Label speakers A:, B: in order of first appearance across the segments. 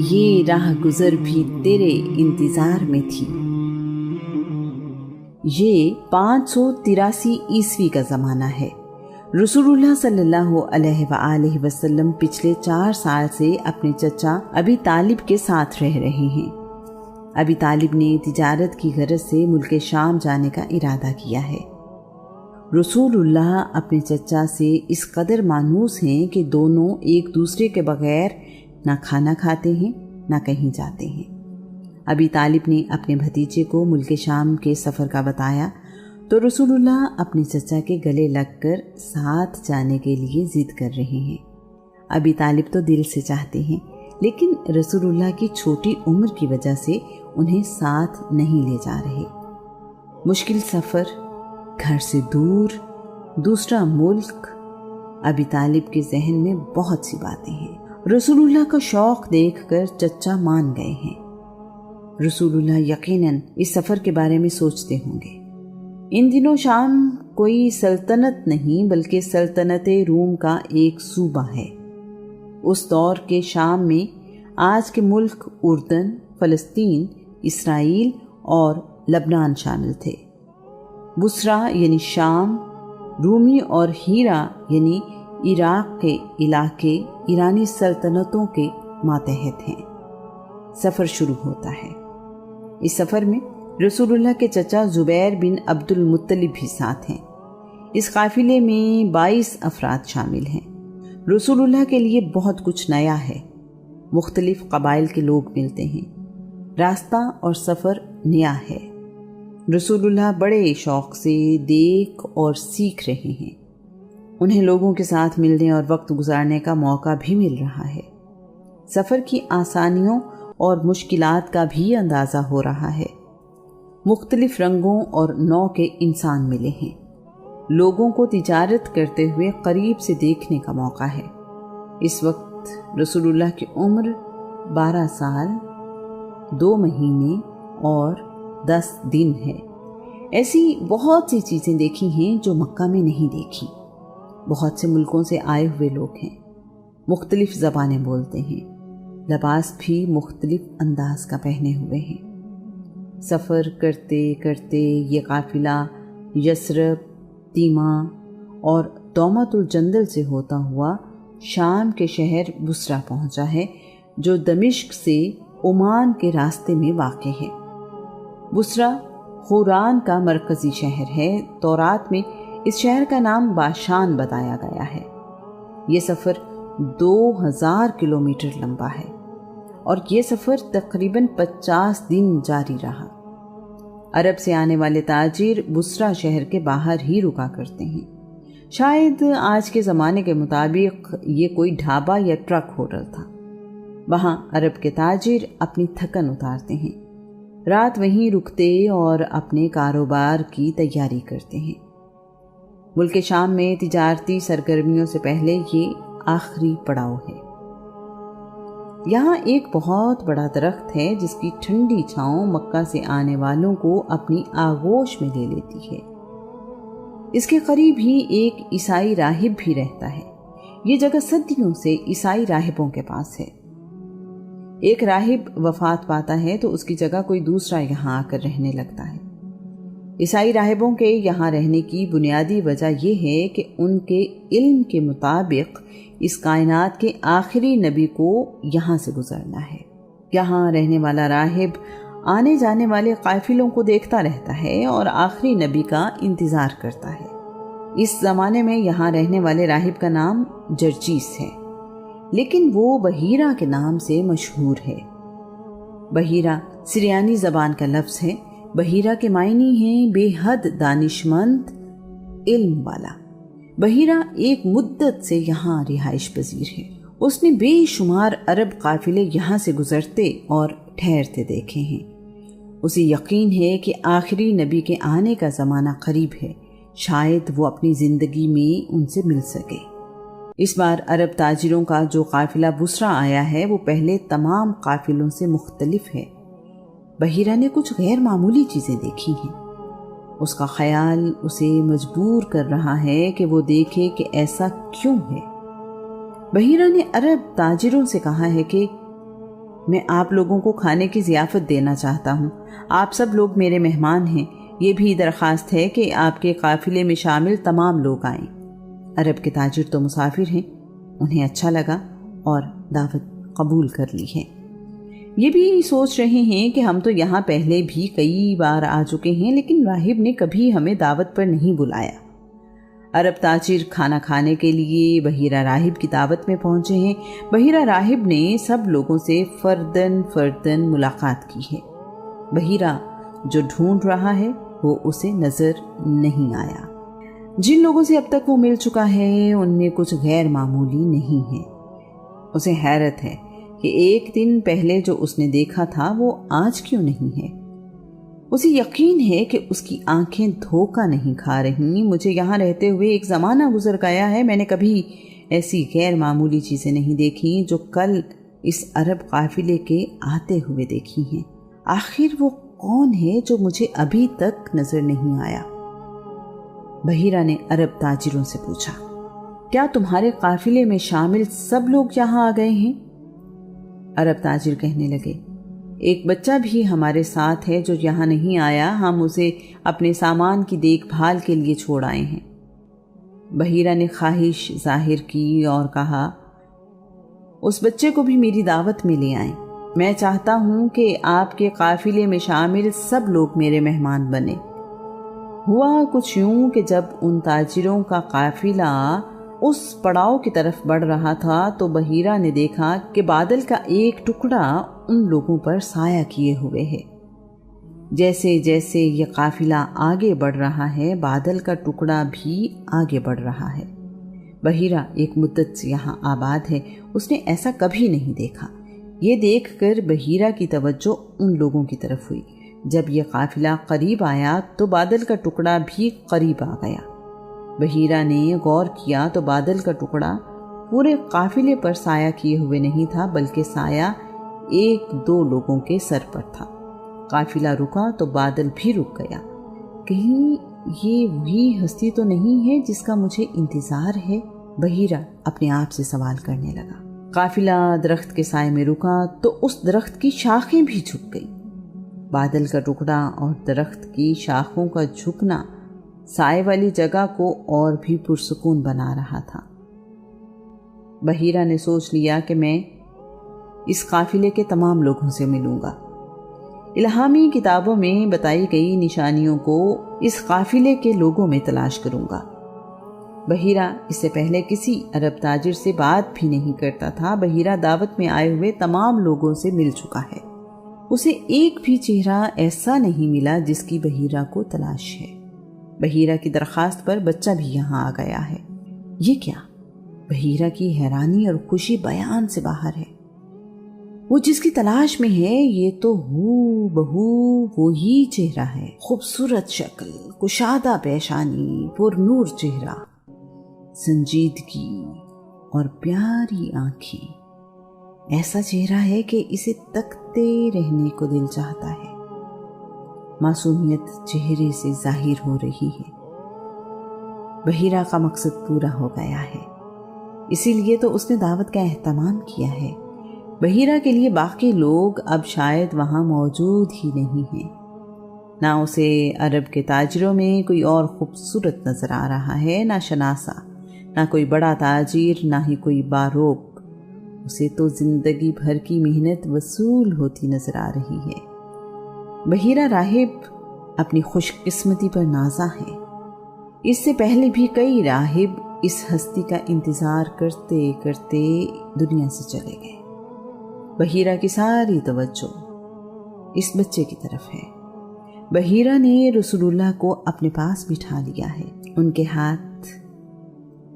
A: یہ راہ گزر بھی تیرے انتظار میں تھی۔ یہ 583 عیسوی کا زمانہ ہے۔ رسول اللہ صلی اللہ علیہ وآلہ وسلم پچھلے 4 سال سے اپنے چچا ابی طالب کے ساتھ رہ رہے ہیں۔ ابی طالب نے تجارت کی غرض سے ملک شام جانے کا ارادہ کیا ہے۔ رسول اللہ اپنے چچا سے اس قدر مانوس ہیں کہ دونوں ایک دوسرے کے بغیر نہ کھانا کھاتے ہیں نہ کہیں جاتے ہیں۔ ابی طالب نے اپنے بھتیجے کو ملک شام کے سفر کا بتایا تو رسول اللہ اپنے چچا کے گلے لگ کر ساتھ جانے کے لیے ضد کر رہے ہیں۔ ابی طالب تو دل سے چاہتے ہیں، لیکن رسول اللہ کی چھوٹی عمر کی وجہ سے انہیں ساتھ نہیں لے جا رہے۔ مشکل سفر، گھر سے دور، دوسرا ملک، ابی طالب کے ذہن میں بہت سی باتیں ہیں۔ رسول اللہ کا شوق دیکھ کر چچا مان گئے ہیں۔ رسول اللہ یقیناً اس سفر کے بارے میں سوچتے ہوں گے۔ ان دنوں شام کوئی سلطنت نہیں بلکہ سلطنت روم کا ایک صوبہ ہے۔ اس دور کے شام میں آج کے ملک اردن، فلسطین، اسرائیل اور لبنان شامل تھے۔ بصرہ یعنی شام، رومی اور ہیرا یعنی عراق کے علاقے ایرانی سلطنتوں کے ماتحت ہیں۔ سفر شروع ہوتا ہے۔ اس سفر میں رسول اللہ کے چچا زبیر بن عبد المطلب بھی ساتھ ہیں۔ اس قافلے میں 22 افراد شامل ہیں۔ رسول اللہ کے لیے بہت کچھ نیا ہے۔ مختلف قبائل کے لوگ ملتے ہیں۔ راستہ اور سفر نیا ہے۔ رسول اللہ بڑے شوق سے دیکھ اور سیکھ رہے ہیں۔ انہیں لوگوں کے ساتھ ملنے اور وقت گزارنے کا موقع بھی مل رہا ہے۔ سفر کی آسانیوں اور مشکلات کا بھی اندازہ ہو رہا ہے۔ مختلف رنگوں اور نوع کے انسان ملے ہیں۔ لوگوں کو تجارت کرتے ہوئے قریب سے دیکھنے کا موقع ہے۔ اس وقت رسول اللہ کی عمر 12 سال 2 مہینے اور 10 دن ہے۔ ایسی بہت سی چیزیں دیکھی ہیں جو مکہ میں نہیں دیکھی۔ بہت سے ملکوں سے آئے ہوئے لوگ ہیں، مختلف زبانیں بولتے ہیں، لباس بھی مختلف انداز کا پہنے ہوئے ہیں۔ سفر کرتے کرتے یہ قافلہ یثرب، تیمہ اور دومت الجندل سے ہوتا ہوا شام کے شہر بصرہ پہنچا ہے، جو دمشق سے عمان کے راستے میں واقع ہے۔ بصرہ خوران کا مرکزی شہر ہے۔ تورات میں اس شہر کا نام باشان بتایا گیا ہے۔ یہ سفر 2000 کلومیٹر لمبا ہے اور یہ سفر تقریباً 50 دن جاری رہا۔ عرب سے آنے والے تاجر بصرہ شہر کے باہر ہی رکا کرتے ہیں۔ شاید آج کے زمانے کے مطابق یہ کوئی ڈھابا یا ٹرک ہوٹل تھا۔ وہاں عرب کے تاجر اپنی تھکن اتارتے ہیں، رات وہیں رکتے اور اپنے کاروبار کی تیاری کرتے ہیں۔ ملک شام میں تجارتی سرگرمیوں سے پہلے یہ آخری پڑاؤ ہے۔ یہاں ایک بہت بڑا درخت ہے جس کی ٹھنڈی چھاؤں مکہ سے آنے والوں کو اپنی آغوش میں لے لیتی ہے۔ اس کے قریب ہی ایک عیسائی راہب بھی رہتا ہے۔ یہ جگہ صدیوں سے عیسائی راہبوں کے پاس ہے۔ ایک راہب وفات پاتا ہے تو اس کی جگہ کوئی دوسرا یہاں آ کر رہنے لگتا ہے۔ عیسائی راہبوں کے یہاں رہنے کی بنیادی وجہ یہ ہے کہ ان کے علم کے مطابق اس کائنات کے آخری نبی کو یہاں سے گزرنا ہے۔ یہاں رہنے والا راہب آنے جانے والے قافلوں کو دیکھتا رہتا ہے اور آخری نبی کا انتظار کرتا ہے۔ اس زمانے میں یہاں رہنے والے راہب کا نام جرجیس ہے، لیکن وہ بحیرہ کے نام سے مشہور ہے۔ بحیرہ سریانی زبان کا لفظ ہے۔ بحیرہ کے معنی ہیں بے حد دانشمند، علم والا۔ بحیرہ ایک مدت سے یہاں رہائش پذیر ہے۔ اس نے بے شمار عرب قافلے یہاں سے گزرتے اور ٹھہرتے دیکھے ہیں۔ اسے یقین ہے کہ آخری نبی کے آنے کا زمانہ قریب ہے، شاید وہ اپنی زندگی میں ان سے مل سکے۔ اس بار عرب تاجروں کا جو قافلہ بصرہ آیا ہے وہ پہلے تمام قافلوں سے مختلف ہے۔ بحیرہ نے کچھ غیر معمولی چیزیں دیکھی ہیں۔ اس کا خیال اسے مجبور کر رہا ہے کہ وہ دیکھے کہ ایسا کیوں ہے۔ بحیرہ نے عرب تاجروں سے کہا ہے کہ میں آپ لوگوں کو کھانے کی ضیافت دینا چاہتا ہوں. آپ سب لوگ میرے مہمان ہیں. یہ بھی درخواست ہے کہ آپ کے قافلے میں شامل تمام لوگ آئیں. عرب کے تاجر تو مسافر ہیں. انہیں اچھا لگا اور دعوت قبول کر لی ہے. یہ بھی سوچ رہے ہیں کہ ہم تو یہاں پہلے بھی کئی بار آ چکے ہیں لیکن راہب نے کبھی ہمیں دعوت پر نہیں بلایا. عرب تاجر کھانا کھانے کے لیے بحیرہ راہب کی دعوت میں پہنچے ہیں. بحیرہ راہب نے سب لوگوں سے فردن ملاقات کی ہے. بحیرہ جو ڈھونڈ رہا ہے وہ اسے نظر نہیں آیا. جن لوگوں سے اب تک وہ مل چکا ہے ان میں کچھ غیر معمولی نہیں ہے. اسے حیرت ہے کہ ایک دن پہلے جو اس نے دیکھا تھا وہ آج کیوں نہیں ہے. اسے یقین ہے کہ اس کی آنکھیں دھوکہ نہیں کھا رہی. مجھے یہاں رہتے ہوئے ایک زمانہ گزر گیا ہے. میں نے کبھی ایسی غیر معمولی چیزیں نہیں دیکھی جو کل اس عرب قافلے کے آتے ہوئے دیکھی ہیں. آخر وہ کون ہے جو مجھے ابھی تک نظر نہیں آیا؟ بحیرہ نے عرب تاجروں سے پوچھا. کیا تمہارے قافلے میں شامل سب لوگ یہاں آ گئے ہیں؟ عرب تاجر کہنے لگے ایک بچہ بھی ہمارے ساتھ ہے جو یہاں نہیں آیا. ہم اسے اپنے سامان کی دیکھ بھال کے لیے چھوڑ آئے ہیں. بحیرہ نے خواہش ظاہر کی اور کہا اس بچے کو بھی میری دعوت میں لے آئیں. میں چاہتا ہوں کہ آپ کے قافلے میں شامل سب لوگ میرے مہمان بنے. ہوا کچھ یوں کہ جب ان تاجروں کا قافلہ اس پڑاؤ کی طرف بڑھ رہا تھا تو بحیرہ نے دیکھا کہ بادل کا ایک ٹکڑا ان لوگوں پر سایہ کیے ہوئے ہے. جیسے جیسے یہ قافلہ آگے بڑھ رہا ہے بادل کا ٹکڑا بھی آگے بڑھ رہا ہے. بحیرہ ایک مدت سے یہاں آباد ہے. اس نے ایسا کبھی نہیں دیکھا. یہ دیکھ کر بحیرہ کی توجہ ان لوگوں کی طرف ہوئی. جب یہ قافلہ قریب آیا تو بادل کا ٹکڑا بھی قریب آ گیا. بحیرہ نے غور کیا تو بادل کا ٹکڑا پورے قافلے پر سایہ کیے ہوئے نہیں تھا بلکہ سایہ ایک دو لوگوں کے سر پر تھا. قافلہ رکا تو بادل بھی رک گیا. کہیں یہ وہی ہستی تو نہیں ہے جس کا مجھے انتظار ہے؟ بحیرہ اپنے آپ سے سوال کرنے لگا. قافلہ درخت کے سائے میں رکا تو اس درخت کی شاخیں بھی جھک گئیں. بادل کا ٹکڑا اور درخت کی شاخوں کا جھکنا سائے والی جگہ کو اور بھی پرسکون بنا رہا تھا. بحیرہ نے سوچ لیا کہ میں اس قافلے کے تمام لوگوں سے ملوں گا. الہامی کتابوں میں بتائی گئی نشانیوں کو اس قافلے کے لوگوں میں تلاش کروں گا. بحیرہ اس سے پہلے کسی عرب تاجر سے بات بھی نہیں کرتا تھا. بحیرہ دعوت میں آئے ہوئے تمام لوگوں سے مل چکا ہے. اسے ایک بھی چہرہ ایسا نہیں ملا جس کی بحیرہ کو تلاش ہے. بحیرہ کی درخواست پر بچہ بھی یہاں آ گیا ہے. یہ کیا؟ بحیرہ کی حیرانی اور خوشی بیان سے باہر ہے. وہ جس کی تلاش میں ہے یہ تو ہو بہو وہی چہرہ ہے. خوبصورت شکل، کشادہ پیشانی، پر نور چہرہ، سنجیدگی اور پیاری آنکھیں. ایسا چہرہ ہے کہ اسے تکتے رہنے کو دل چاہتا ہے. معصومیت چہرے سے ظاہر ہو رہی ہے. بحیرہ کا مقصد پورا ہو گیا ہے. اسی لیے تو اس نے دعوت کا اہتمام کیا ہے. بحیرہ کے لیے باقی لوگ اب شاید وہاں موجود ہی نہیں ہیں. نہ اسے عرب کے تاجروں میں کوئی اور خوبصورت نظر آ رہا ہے، نہ شناسا، نہ کوئی بڑا تاجر، نہ ہی کوئی باروق. اسے تو زندگی بھر کی محنت وصول ہوتی نظر آ رہی ہے. بحیرہ راہب اپنی خوش قسمتی پر نازا ہے. اس سے پہلے بھی کئی راہب اس ہستی کا انتظار کرتے کرتے دنیا سے چلے گئے. بحیرہ کی ساری توجہ اس بچے کی طرف ہے. بحیرہ نے رسول اللہ کو اپنے پاس بٹھا لیا ہے. ان کے ہاتھ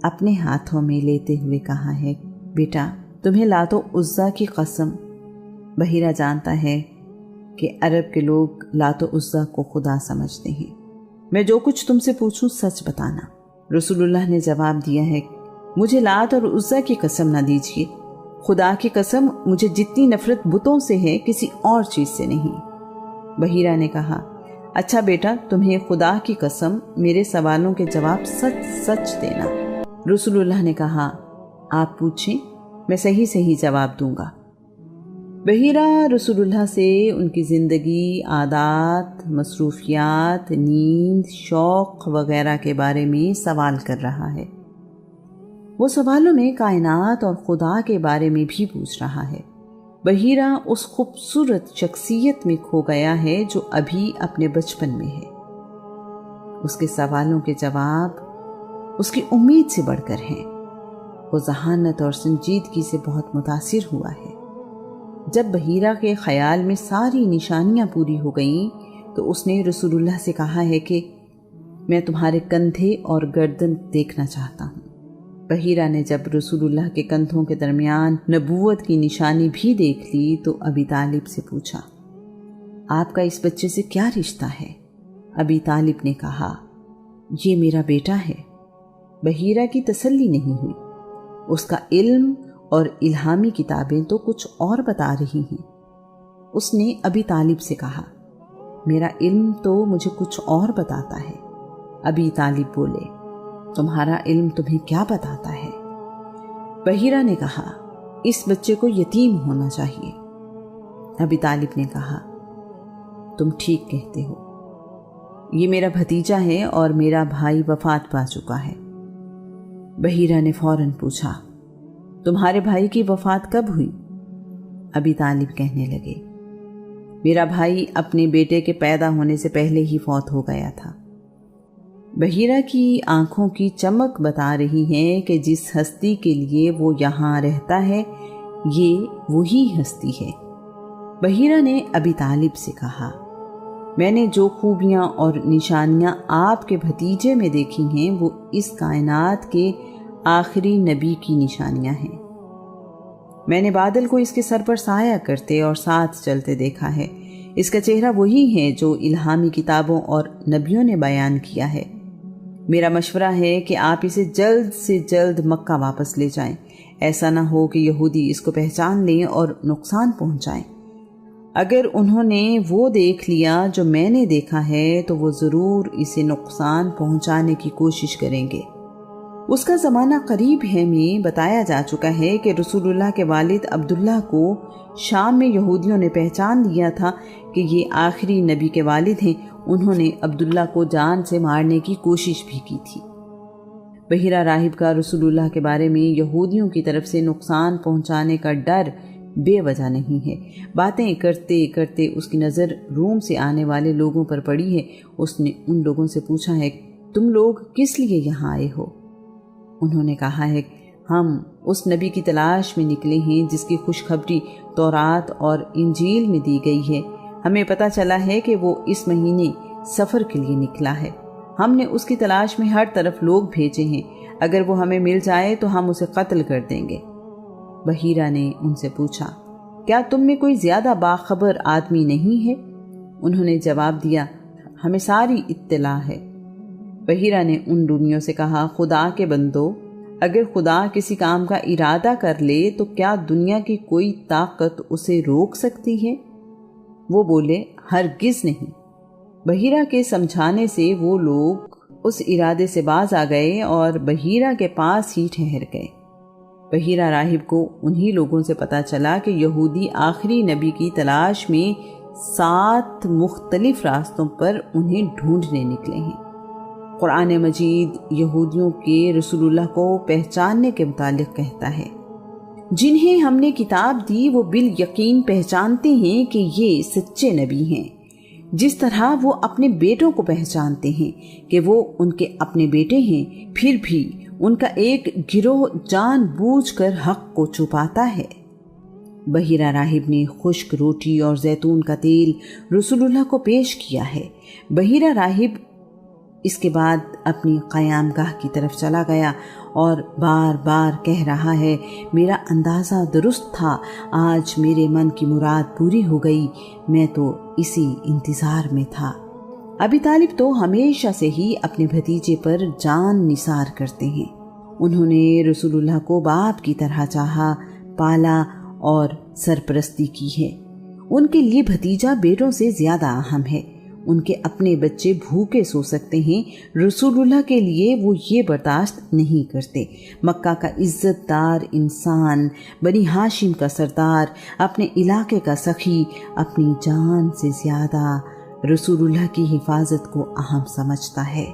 A: اپنے ہاتھوں میں لیتے ہوئے کہا ہے بیٹا تمہیں لات و عزا کی قسم. بحیرہ جانتا ہے کہ عرب کے لوگ لات و عزا کو خدا سمجھتے ہیں. میں جو کچھ تم سے پوچھوں سچ بتانا. رسول اللہ نے جواب دیا ہے مجھے لات اور عزا کی قسم نہ دیجیے. خدا کی قسم مجھے جتنی نفرت بتوں سے ہے کسی اور چیز سے نہیں. بحیرہ نے کہا اچھا بیٹا تمہیں خدا کی قسم میرے سوالوں کے جواب سچ سچ دینا. رسول اللہ نے کہا آپ پوچھیں میں صحیح صحیح جواب دوں گا. بحیرہ رسول سے ان کی زندگی، عادات، مصروفیات، نیند، شوق وغیرہ کے بارے میں سوال کر رہا ہے۔ وہ سوالوں میں کائنات اور خدا کے بارے میں بھی پوچھ رہا ہے۔ بحیرہ اس خوبصورت شخصیت میں کھو گیا ہے جو ابھی اپنے بچپن میں ہے۔ اس کے سوالوں کے جواب اس کی امید سے بڑھ کر ہیں۔ وہ ذہانت اور سنجیدگی سے بہت متاثر ہوا ہے۔ جب بحیرہ کے خیال میں ساری نشانیاں پوری ہو گئیں تو اس نے رسول اللہ سے کہا ہے کہ میں تمہارے کندھے اور گردن دیکھنا چاہتا ہوں۔ بحیرہ نے جب رسول اللہ کے کندھوں کے درمیان نبوت کی نشانی بھی دیکھ لی تو ابی طالب سے پوچھا، آپ کا اس بچے سے کیا رشتہ ہے؟ ابی طالب نے کہا، یہ میرا بیٹا ہے۔ بحیرہ کی تسلی نہیں ہوئی۔ اس کا علم اور الہامی کتابیں تو کچھ اور بتا رہی ہیں۔ اس نے ابی طالب سے کہا، میرا علم تو مجھے کچھ اور بتاتا ہے۔ ابی طالب بولے، تمہارا علم تمہیں کیا بتاتا ہے؟ بحیرہ نے کہا، اس بچے کو یتیم ہونا چاہیے۔ ابی طالب نے کہا، تم ٹھیک کہتے ہو، یہ میرا بھتیجا ہے اور میرا بھائی وفات پا چکا ہے۔ بحیرہ نے فوراً پوچھا، تمہارے بھائی کی وفات کب ہوئی؟ ابی طالب کہنے لگے، میرا بھائی اپنے بیٹے کے پیدا ہونے سے پہلے ہی فوت ہو گیا تھا۔ بحیرہ کی آنکھوں کی چمک بتا رہی ہے کہ جس ہستی کے لیے وہ یہاں رہتا ہے یہ وہی ہستی ہے۔ بحیرہ نے ابی طالب سے کہا، میں نے جو خوبیاں اور نشانیاں آپ کے بھتیجے میں دیکھی ہیں وہ اس کائنات کے آخری نبی کی نشانیاں ہیں۔ میں نے بادل کو اس کے سر پر سایہ کرتے اور ساتھ چلتے دیکھا ہے۔ اس کا چہرہ وہی ہے جو الہامی کتابوں اور نبیوں نے بیان کیا ہے۔ میرا مشورہ ہے کہ آپ اسے جلد سے جلد مکہ واپس لے جائیں، ایسا نہ ہو کہ یہودی اس کو پہچان لیں اور نقصان پہنچائیں۔ اگر انہوں نے وہ دیکھ لیا جو میں نے دیکھا ہے تو وہ ضرور اسے نقصان پہنچانے کی کوشش کریں گے۔ اس کا زمانہ قریب ہے میں بتایا جا چکا ہے کہ رسول اللہ کے والد عبداللہ کو شام میں یہودیوں نے پہچان لیا تھا کہ یہ آخری نبی کے والد ہیں۔ انہوں نے عبداللہ کو جان سے مارنے کی کوشش بھی کی تھی۔ بحیرہ راہب کا رسول اللہ کے بارے میں یہودیوں کی طرف سے نقصان پہنچانے کا ڈر بے وجہ نہیں ہے۔ باتیں کرتے کرتے اس کی نظر روم سے آنے والے لوگوں پر پڑی ہے۔ اس نے ان لوگوں سے پوچھا ہے، تم لوگ کس لیے یہاں آئے ہو؟ انہوں نے کہا ہے، ہم اس نبی کی تلاش میں نکلے ہیں جس کی خوشخبری تورات اور انجیل میں دی گئی ہے۔ ہمیں پتہ چلا ہے کہ وہ اس مہینے سفر کے لیے نکلا ہے۔ ہم نے اس کی تلاش میں ہر طرف لوگ بھیجے ہیں۔ اگر وہ ہمیں مل جائے تو ہم اسے قتل کر دیں گے۔ بحیرہ نے ان سے پوچھا، کیا تم میں کوئی زیادہ باخبر آدمی نہیں ہے؟ انہوں نے جواب دیا، ہمیں ساری اطلاع ہے۔ بحیرہ نے ان رومیوں سے کہا، خدا کے بندو، اگر خدا کسی کام کا ارادہ کر لے تو کیا دنیا کی کوئی طاقت اسے روک سکتی ہے؟ وہ بولے، ہرگز نہیں۔ بحیرہ کے سمجھانے سے وہ لوگ اس ارادے سے باز آ گئے اور بحیرہ کے پاس ہی ٹھہر گئے۔ بحیرہ راہب کو انہی لوگوں سے پتہ چلا کہ یہودی آخری نبی کی تلاش میں 7 مختلف راستوں پر انہیں ڈھونڈنے نکلے ہیں۔ قرآن مجید یہودیوں کے رسول اللہ کو پہچاننے کے متعلق کہتا ہے، جنہیں ہم نے کتاب دی وہ بالیقین پہچانتے ہیں کہ یہ سچے نبی ہیں، جس طرح وہ اپنے بیٹوں کو پہچانتے ہیں کہ وہ ان کے اپنے بیٹے ہیں۔ پھر بھی ان کا ایک گروہ جان بوجھ کر حق کو چھپاتا ہے۔ بحیرہ راہب نے خشک روٹی اور زیتون کا تیل رسول اللہ کو پیش کیا ہے۔ بحیرہ راہب اس کے بعد اپنی قیام گاہ کی طرف چلا گیا اور بار بار کہہ رہا ہے، میرا اندازہ درست تھا، آج میرے من کی مراد پوری ہو گئی، میں تو اسی انتظار میں تھا۔ ابی طالب تو ہمیشہ سے ہی اپنے بھتیجے پر جان نثار کرتے ہیں۔ انہوں نے رسول اللہ کو باپ کی طرح چاہا، پالا اور سرپرستی کی ہے۔ ان کے لیے بھتیجا بیٹوں سے زیادہ اہم ہے۔ ان کے اپنے بچے بھوکے سو سکتے ہیں، رسول اللہ کے لیے وہ یہ برداشت نہیں کرتے۔ مکہ کا عزت دار انسان، بنی ہاشم کا سردار، اپنے علاقے کا سخی، اپنی جان سے زیادہ رسول اللہ کی حفاظت کو اہم سمجھتا ہے۔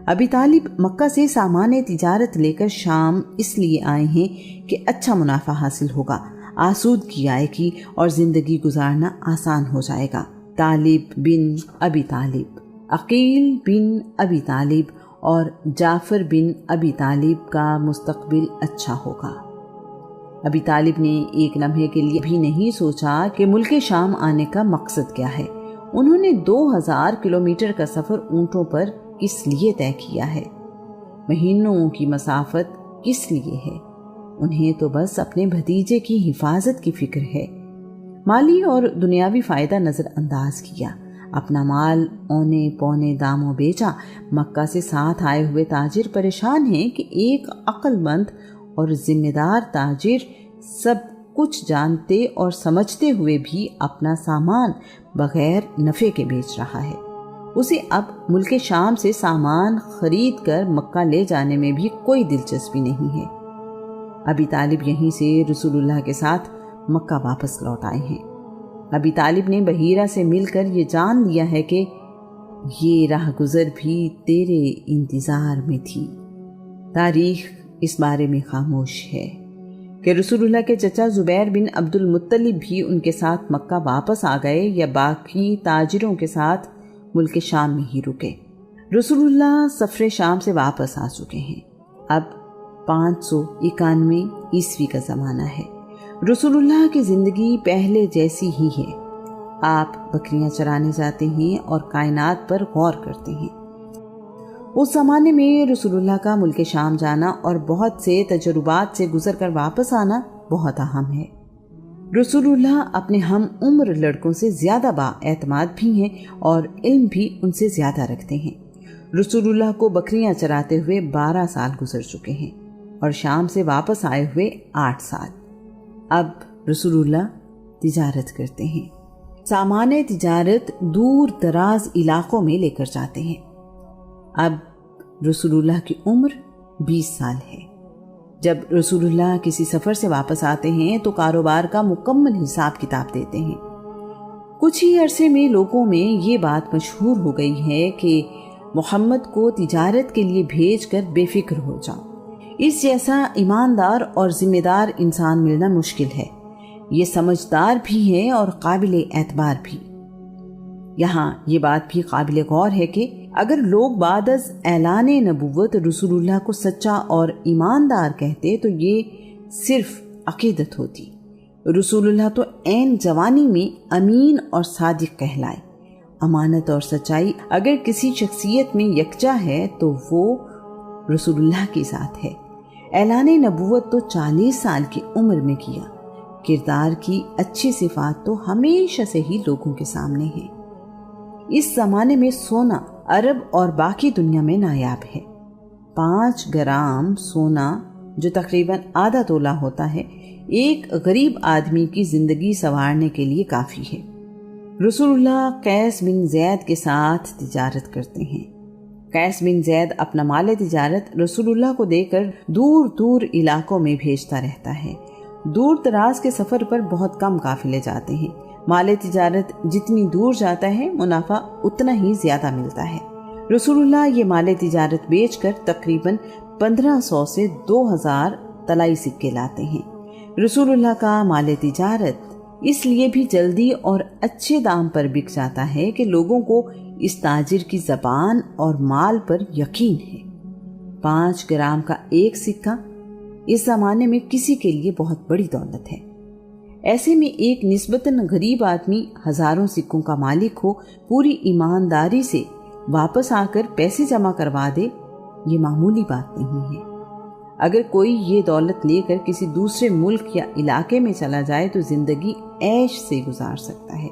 A: ابی طالب مکہ سے سامان تجارت لے کر شام اس لیے آئے ہیں کہ اچھا منافع حاصل ہوگا، آسودگی آئے گی اور زندگی گزارنا آسان ہو جائے گا۔ طالب بن ابی طالب، عقیل بن ابی طالب اور جعفر بن ابی طالب کا مستقبل اچھا ہوگا۔ ابی طالب نے ایک لمحے کے لیے بھی نہیں سوچا کہ ملک شام آنے کا مقصد کیا ہے۔ انہوں نے 2000 کلومیٹر کا سفر اونٹوں پر کس لیے طے کیا ہے؟ مہینوں کی مسافت کس لیے ہے؟ انہیں تو بس اپنے بھتیجے کی حفاظت کی فکر ہے۔ مالی اور دنیاوی فائدہ نظر انداز کیا، اپنا مال اونے پونے داموں بیچا۔ مکہ سے ساتھ آئے ہوئے تاجر پریشان ہیں کہ ایک عقل مند اور ذمہ دار تاجر سب کچھ جانتے اور سمجھتے ہوئے بھی اپنا سامان بغیر نفع کے بیچ رہا ہے۔ اسے اب ملک شام سے سامان خرید کر مکہ لے جانے میں بھی کوئی دلچسپی نہیں ہے۔ ابی طالب یہیں سے رسول اللہ کے ساتھ مکہ واپس لوٹ آئے ہیں۔ ابی طالب نے بحیرہ سے مل کر یہ جان لیا ہے کہ یہ راہ گزر بھی تیرے انتظار میں تھی۔ تاریخ اس بارے میں خاموش ہے کہ رسول اللہ کے چچا زبیر بن عبد المطلب بھی ان کے ساتھ مکہ واپس آ گئے یا باقی تاجروں کے ساتھ ملک شام میں ہی رکے۔ رسول اللہ سفر شام سے واپس آ چکے ہیں۔ اب 591 عیسوی کا زمانہ ہے۔ رسول اللہ کی زندگی پہلے جیسی ہی ہے۔ آپ بکریاں چرانے جاتے ہیں اور کائنات پر غور کرتے ہیں۔ اس زمانے میں رسول اللہ کا ملک شام جانا اور بہت سے تجربات سے گزر کر واپس آنا بہت اہم ہے۔ رسول اللہ اپنے ہم عمر لڑکوں سے زیادہ با اعتماد بھی ہیں اور علم بھی ان سے زیادہ رکھتے ہیں۔ رسول اللہ کو بکریاں چراتے ہوئے 12 سال گزر چکے ہیں اور شام سے واپس آئے ہوئے 8 سال۔ اب رسول اللہ تجارت کرتے ہیں، سامان تجارت دور دراز علاقوں میں لے کر جاتے ہیں۔ اب رسول اللہ کی عمر 20 سال ہے۔ جب رسول اللہ کسی سفر سے واپس آتے ہیں تو کاروبار کا مکمل حساب کتاب دیتے ہیں۔ کچھ ہی عرصے میں لوگوں میں یہ بات مشہور ہو گئی ہے کہ محمد کو تجارت کے لیے بھیج کر بے فکر ہو جاؤ۔ اس جیسا ایماندار اور ذمہ دار انسان ملنا مشکل ہے۔ یہ سمجھدار بھی ہے اور قابل اعتبار بھی۔ یہاں یہ بات بھی قابل غور ہے کہ اگر لوگ بعد از اعلان نبوت رسول اللہ کو سچا اور ایماندار کہتے تو یہ صرف عقیدت ہوتی۔ رسول اللہ تو عین جوانی میں امین اور صادق کہلائے۔ امانت اور سچائی اگر کسی شخصیت میں یکجا ہے تو وہ رسول اللہ کی ذات ہے۔ اعلان نبوت تو 40 سال کی عمر میں کیا۔ کردار کی اچھی صفات تو ہمیشہ سے ہی لوگوں کے سامنے ہیں۔ اس زمانے میں سونا عرب اور باقی دنیا میں نایاب ہے۔ 5 گرام سونا جو تقریباً آدھا تولہ ہوتا ہے، ایک غریب آدمی کی زندگی سنوارنے کے لیے کافی ہے۔ رسول اللہ قیس بن زید کے ساتھ تجارت کرتے ہیں۔ قیس بن زید اپنا مال تجارت رسول اللہ کو دے کر دور دور علاقوں میں بھیجتا رہتا ہے۔ دور دراز کے سفر پر بہت کم قافلے جاتے ہیں۔ مال تجارت جتنی دور جاتا ہے منافع اتنا ہی زیادہ ملتا ہے۔ رسول اللہ یہ مال تجارت بیچ کر تقریباً 1500 سے 2000 طلائی سکے لاتے ہیں۔ رسول اللہ کا مال تجارت اس لیے بھی جلدی اور اچھے دام پر بک جاتا ہے کہ لوگوں کو اس تاجر کی زبان اور مال پر یقین ہے۔ 5 گرام کا ایک سکہ اس زمانے میں کسی کے لیے بہت بڑی دولت ہے۔ ایسے میں ایک نسبتاً غریب آدمی ہزاروں سکوں کا مالک ہو، پوری ایمانداری سے واپس آ کر پیسے جمع کروا دے، یہ معمولی بات نہیں ہے۔ اگر کوئی یہ دولت لے کر کسی دوسرے ملک یا علاقے میں چلا جائے تو زندگی عیش سے گزار سکتا ہے۔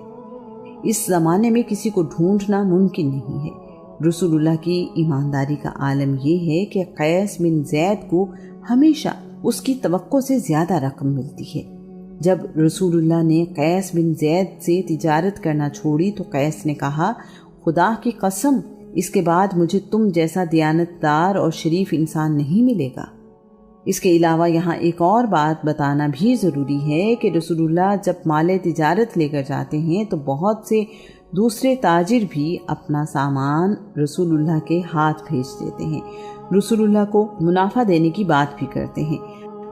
A: اس زمانے میں کسی کو ڈھونڈنا ممکن نہیں ہے۔ رسول اللہ کی ایمانداری کا عالم یہ ہے کہ قیس بن زید کو ہمیشہ اس کی توقع سے زیادہ رقم ملتی ہے۔ جب رسول اللہ نے قیس بن زید سے تجارت کرنا چھوڑی تو قیس نے کہا خدا کی قسم اس کے بعد مجھے تم جیسا دیانتدار اور شریف انسان نہیں ملے گا۔ اس کے علاوہ یہاں ایک اور بات بتانا بھی ضروری ہے کہ رسول اللہ جب مال تجارت لے کر جاتے ہیں تو بہت سے دوسرے تاجر بھی اپنا سامان رسول اللہ کے ہاتھ بھیج دیتے ہیں، رسول اللہ کو منافع دینے کی بات بھی کرتے ہیں۔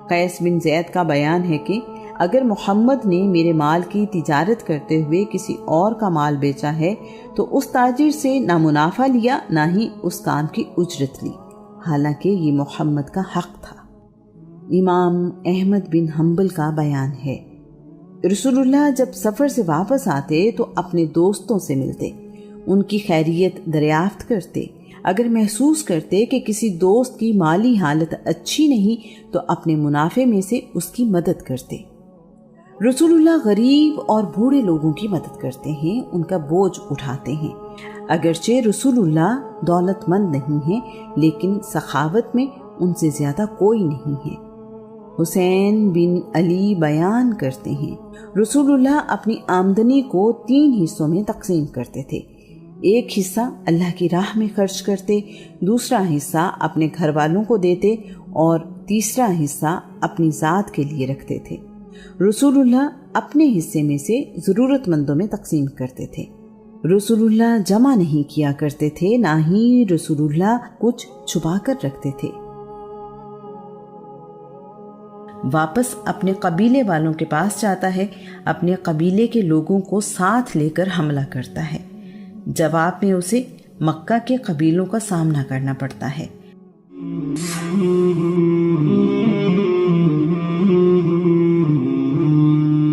A: قیس بن زید کا بیان ہے کہ اگر محمد نے میرے مال کی تجارت کرتے ہوئے کسی اور کا مال بیچا ہے تو اس تاجر سے نہ منافع لیا نہ ہی اس کام کی اجرت لی، حالانکہ یہ محمد کا حق تھا۔ امام احمد بن حنبل کا بیان ہے، رسول اللہ جب سفر سے واپس آتے تو اپنے دوستوں سے ملتے، ان کی خیریت دریافت کرتے، اگر محسوس کرتے کہ کسی دوست کی مالی حالت اچھی نہیں تو اپنے منافع میں سے اس کی مدد کرتے۔ رسول اللہ غریب اور بوڑھے لوگوں کی مدد کرتے ہیں، ان کا بوجھ اٹھاتے ہیں۔ اگرچہ رسول اللہ دولت مند نہیں ہیں لیکن سخاوت میں ان سے زیادہ کوئی نہیں ہے۔ حسین بن علی بیان کرتے ہیں، رسول اللہ اپنی آمدنی کو 3 حصوں میں تقسیم کرتے تھے۔ ایک حصہ اللہ کی راہ میں خرچ کرتے، دوسرا حصہ اپنے گھر والوں کو دیتے اور تیسرا حصہ اپنی ذات کے لیے رکھتے تھے۔ رسول اللہ اپنے حصے میں سے ضرورت مندوں میں تقسیم کرتے تھے۔ رسول اللہ جمع نہیں کیا کرتے تھے، نہ ہی رسول اللہ کچھ چھپا کر رکھتے تھے۔ واپس اپنے قبیلے والوں کے پاس جاتا ہے، اپنے قبیلے کے لوگوں کو ساتھ لے کر حملہ کرتا ہے۔ جواب میں اسے مکہ کے قبیلوں کا سامنا کرنا پڑتا ہے۔